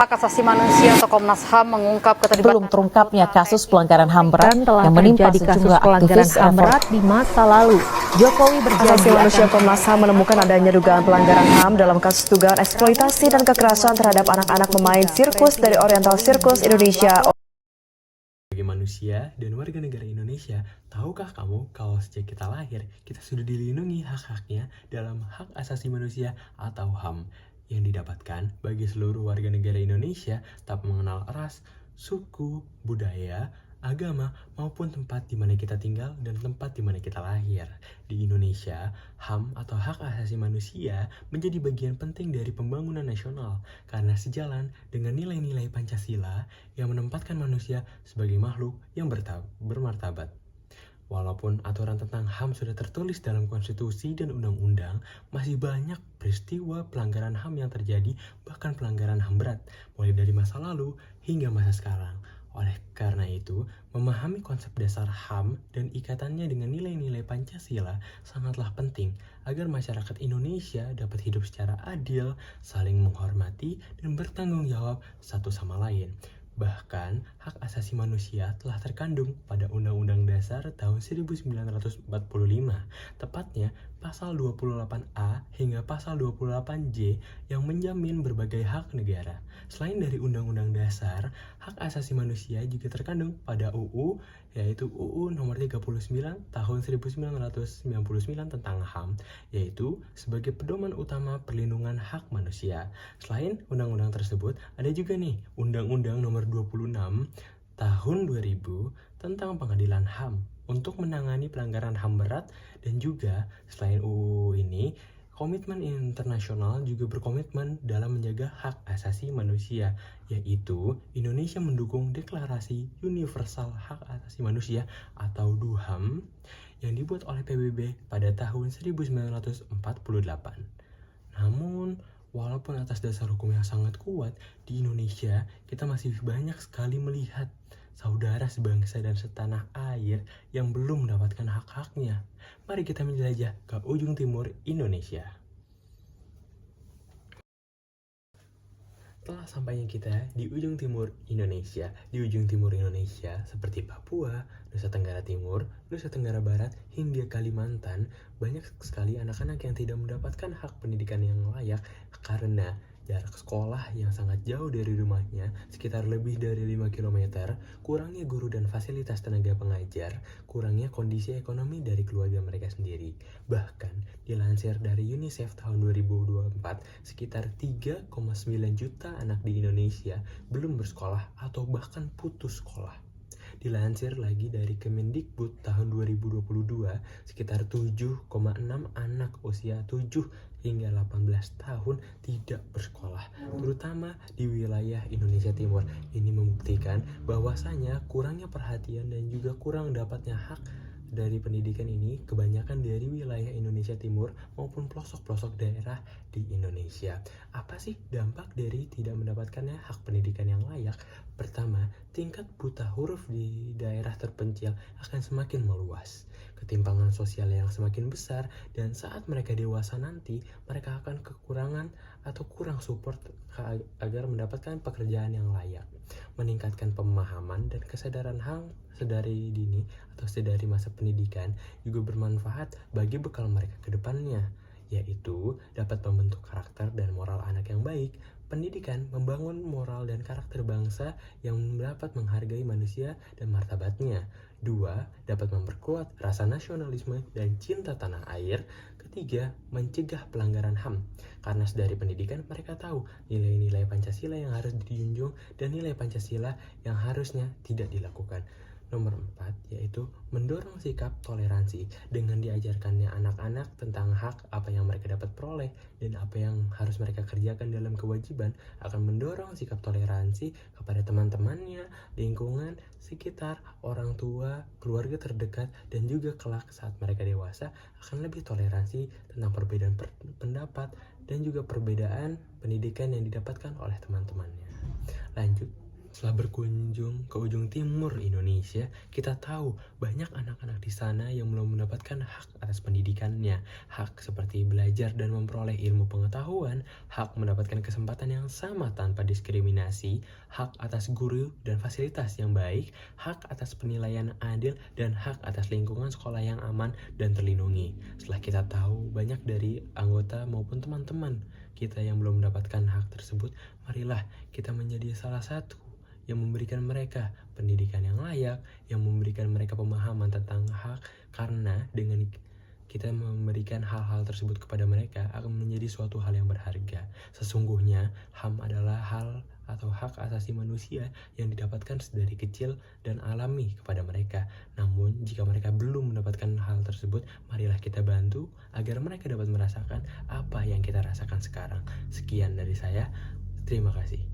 Hak Asasi Manusia atau Komnas HAM mengungkap keterlibatan belum terungkapnya kasus pelanggaran HAM berat yang menimpa sejumlah aktivis HAM berat di masa lalu. Jokowi berjanji Asasi Manusia Komnas HAM menemukan adanya dugaan pelanggaran HAM dalam kasus dugaan eksploitasi dan kekerasan terhadap anak-anak pemain sirkus dari Oriental Circus Indonesia. Sebagai manusia dan warga negara Indonesia, tahukah kamu kalau sejak kita lahir, kita sudah dilindungi hak-haknya dalam hak asasi manusia atau HAM yang didapatkan bagi seluruh warga negara Indonesia tanpa mengenal ras, suku, budaya, agama, maupun tempat di mana kita tinggal dan tempat di mana kita lahir. Di Indonesia, HAM atau hak asasi manusia menjadi bagian penting dari pembangunan nasional karena sejalan dengan nilai-nilai Pancasila yang menempatkan manusia sebagai makhluk yang bermartabat. Walaupun aturan tentang HAM sudah tertulis dalam konstitusi dan undang-undang, masih banyak peristiwa pelanggaran HAM yang terjadi, bahkan pelanggaran HAM berat, mulai dari masa lalu hingga masa sekarang. Oleh karena itu, memahami konsep dasar HAM dan ikatannya dengan nilai-nilai Pancasila sangatlah penting agar masyarakat Indonesia dapat hidup secara adil, saling menghormati, dan bertanggung jawab satu sama lain. Bahkan, hak asasi manusia telah terkandung pada Undang-Undang Dasar tahun 1945, tepatnya pasal 28A hingga pasal 28J yang menjamin berbagai hak negara. Selain dari Undang-Undang Dasar, hak asasi manusia juga terkandung pada UU, yaitu UU nomor 39 tahun 1999 tentang HAM, yaitu sebagai pedoman utama perlindungan hak manusia. Selain undang-undang tersebut, ada juga nih Undang-Undang nomor 26 tahun 2000 tentang pengadilan HAM untuk menangani pelanggaran HAM berat, dan juga selain UU ini, komitmen internasional juga berkomitmen dalam menjaga hak asasi manusia, yaitu Indonesia mendukung Deklarasi Universal Hak Asasi Manusia atau DUHAM yang dibuat oleh PBB pada tahun 1948. Namun, walaupun atas dasar hukum yang sangat kuat, di Indonesia kita masih banyak sekali melihat saudara sebangsa dan setanah air yang belum mendapatkan hak-haknya. Mari kita menjelajah ke ujung timur Indonesia. Telah sampainya kita di ujung timur Indonesia. Di ujung timur Indonesia seperti Papua, Nusa Tenggara Timur, Nusa Tenggara Barat, hingga Kalimantan, banyak sekali anak-anak yang tidak mendapatkan hak pendidikan yang layak karena jarak sekolah yang sangat jauh dari rumahnya, sekitar lebih dari 5 km, kurangnya guru dan fasilitas tenaga pengajar, kurangnya kondisi ekonomi dari keluarga mereka sendiri. Bahkan, dilansir dari UNICEF tahun 2024, sekitar 3,9 juta anak di Indonesia belum bersekolah atau bahkan putus sekolah. Dilansir lagi dari Kemendikbud tahun 2022, sekitar 7,6 anak usia 7 hingga 18 tahun tidak bersekolah, terutama di wilayah Indonesia Timur. Ini membuktikan bahwasanya kurangnya perhatian dan juga kurang dapatnya hak dari pendidikan ini kebanyakan dari wilayah Indonesia Timur maupun pelosok-pelosok daerah di Indonesia. Apa sih dampak dari tidak mendapatkannya hak pendidikan yang layak? Pertama, tingkat buta huruf di daerah terpencil akan semakin meluas. Ketimpangan sosial yang semakin besar, dan saat mereka dewasa nanti, mereka akan kekurangan atau kurang support agar mendapatkan pekerjaan yang layak. Meningkatkan pemahaman dan kesadaran HAM sedari dini atau sedari masa pendidikan juga bermanfaat bagi bekal mereka ke depannya, yaitu dapat membentuk karakter dan moral anak yang baik. Pendidikan membangun moral dan karakter bangsa yang dapat menghargai manusia dan martabatnya. 2. Dapat memperkuat rasa nasionalisme dan cinta tanah air. 3. Mencegah pelanggaran HAM. Karena dari pendidikan mereka tahu nilai-nilai Pancasila yang harus dijunjung dan nilai Pancasila yang harusnya tidak dilakukan. Nomor 4, yaitu mendorong sikap toleransi. Dengan diajarkannya anak-anak tentang hak apa yang mereka dapat peroleh dan apa yang harus mereka kerjakan dalam kewajiban, akan mendorong sikap toleransi kepada teman-temannya, lingkungan, sekitar, orang tua, keluarga terdekat, dan juga kelak saat mereka dewasa akan lebih toleransi tentang perbedaan pendapat dan juga perbedaan pendidikan yang didapatkan oleh teman-temannya. Lanjut Setelah berkunjung ke ujung timur Indonesia, kita tahu banyak anak-anak di sana yang belum mendapatkan hak atas pendidikannya. Hak seperti belajar dan memperoleh ilmu pengetahuan, hak mendapatkan kesempatan yang sama tanpa diskriminasi, hak atas guru dan fasilitas yang baik, hak atas penilaian adil, dan hak atas lingkungan sekolah yang aman dan terlindungi. Setelah kita tahu banyak dari anggota maupun teman-teman kita yang belum mendapatkan hak tersebut, marilah kita menjadi salah satu yang memberikan mereka pendidikan yang layak, yang memberikan mereka pemahaman tentang hak, karena dengan kita memberikan hal-hal tersebut kepada mereka akan menjadi suatu hal yang berharga. Sesungguhnya HAM adalah hal atau hak asasi manusia yang didapatkan dari kecil dan alami kepada mereka. Namun jika mereka belum mendapatkan hal tersebut, marilah kita bantu agar mereka dapat merasakan apa yang kita rasakan sekarang. Sekian dari saya, terima kasih.